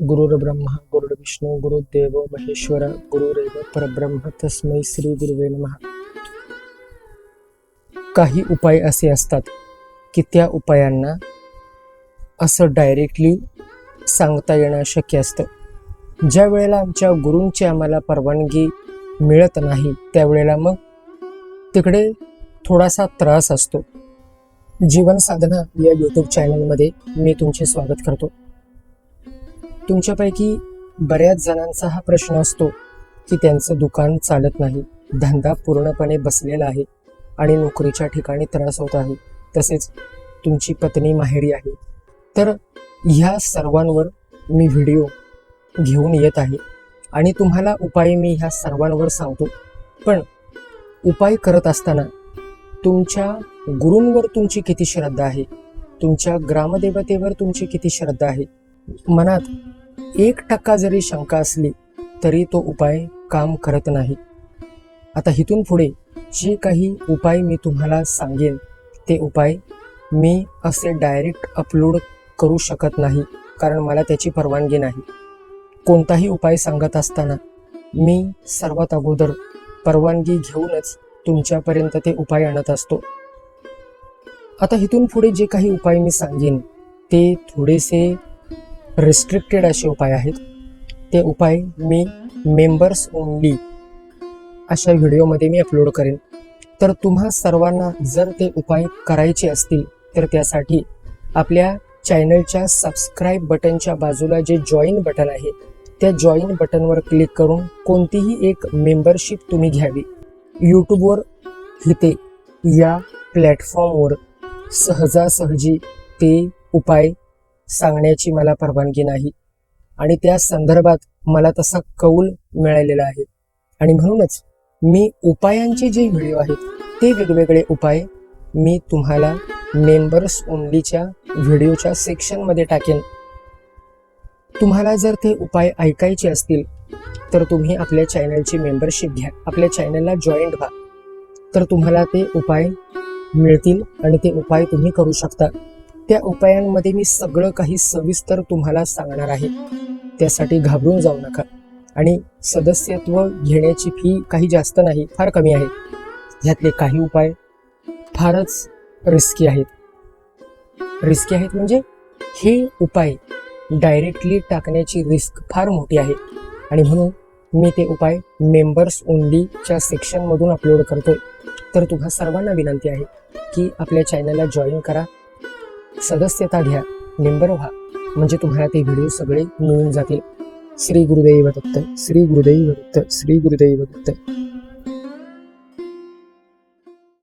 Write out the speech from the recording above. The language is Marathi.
गुरुर्ब्रह्मा गुरुर्विष्णू गुरुदेव महेश्वर गुरुरेव परब्रह्म तस्मै श्री गुरुवे नमः. काही उपाय असे असतात की त्या उपायांना असं डायरेक्टली सांगता येणं शक्य असतं. ज्या वेळेला आमच्या गुरूंची आम्हाला परवानगी मिळत नाही त्यावेळेला मग तिकडे थोडासा त्रास असतो. जीवन साधना या यूट्यूब चॅनलमध्ये मी तुमचे स्वागत करतो. तुमच्यापैकी बऱ्याच जणांचा हा प्रश्न असतो की त्यांचं दुकान चालत नाही, धंदा पूर्णपणे बसलेला आहे आणि नोकरीच्या ठिकाणी त्रास होत आहे, तसेच तुमची पत्नी माहेरी आहे. तर ह्या सर्वांवर मी व्हिडिओ घेऊन येत आहे आणि तुम्हाला उपाय मी ह्या सर्वांवर सांगतो. पण उपाय करत असताना तुमच्या गुरूंवर तुमची किती श्रद्धा आहे, तुमच्या ग्रामदेवतेवर तुमची किती श्रद्धा आहे. मनात 1% जरी शंका असली तरी तो उपाय काम करत नाही. आता इथून पुढे जे काही उपाय मी तुम्हाला सांगेन ते उपाय मी असे डायरेक्ट अपलोड करू शकत नाही, कारण मला त्याची परवानगी नाही. कोणताही उपाय सांगत असताना मी सर्वात अगोदर परवानगी घेऊनच तुमच्यापर्यंत ते उपाय आणत असतो. आता इथून पुढे जे काही उपाय मी सांगेन ते थोडेसे रिस्ट्रिक्टेड असे उपाय आहेत. ते उपाय मी मेंबर्स ओनली अशा व्हिडिओमध्ये मी अपलोड करेन. तर तुम्हा सर्वांना जर ते उपाय करायचे असतील तर त्यासाठी आपल्या चॅनलच्या सबस्क्राईब बटनच्या बाजूला जे जॉईन बटन आहे त्या जॉईन बटनवर क्लिक करून कोणतीही एक मेंबरशिप तुम्ही घ्यावी. यूट्यूबवर इथे या प्लॅटफॉर्मवर सहजासहजी ते उपाय सांगण्याची मला परवानगी नाही आणि त्या संदर्भात मला तसा कौल मिळालेला आहे. आणि म्हणूनच मी उपायांचे जे व्हिडिओ आहेत ते वेगवेगळे उपाय मी तुम्हाला मेंबर्स ओनलीच्या व्हिडिओच्या सेक्शनमध्ये टाकेन. तुम्हाला जर ते उपाय ऐकायचे असतील तर तुम्ही आपल्या चॅनलची मेंबरशिप घ्या, आपल्या चॅनलला जॉईंट व्हा, तर तुम्हाला ते उपाय मिळतील आणि ते उपाय तुम्ही करू शकता. त्या उपायांमध्ये मी सगळं काही सविस्तर तुम्हाला सांगणार आहे, त्यासाठी घाबरून जाऊ नका. आणि सदस्यत्व घेण्याची फी काही जास्त नाही, फार कमी आहे. ह्यातले काही उपाय फारच रिस्की आहेत. रिस्की आहेत म्हणजे हे उपाय डायरेक्टली टाकण्याची रिस्क फार मोठी आहे आणि म्हणून मी ते उपाय मेंबर्स ओनलीच्या सेक्शनमधून अपलोड करतोय. तर तुम्हा सर्वांना विनंती आहे की आपल्या चॅनलला जॉईन करा, सदस्यता घ्या, मेंबर व्हा, म्हणजे तुम्हाला ते व्हिडिओ सगळे मिळून जातील. श्री गुरुदेव दत्त, श्री गुरुदेव दत्त, श्री गुरुदेव दत्त.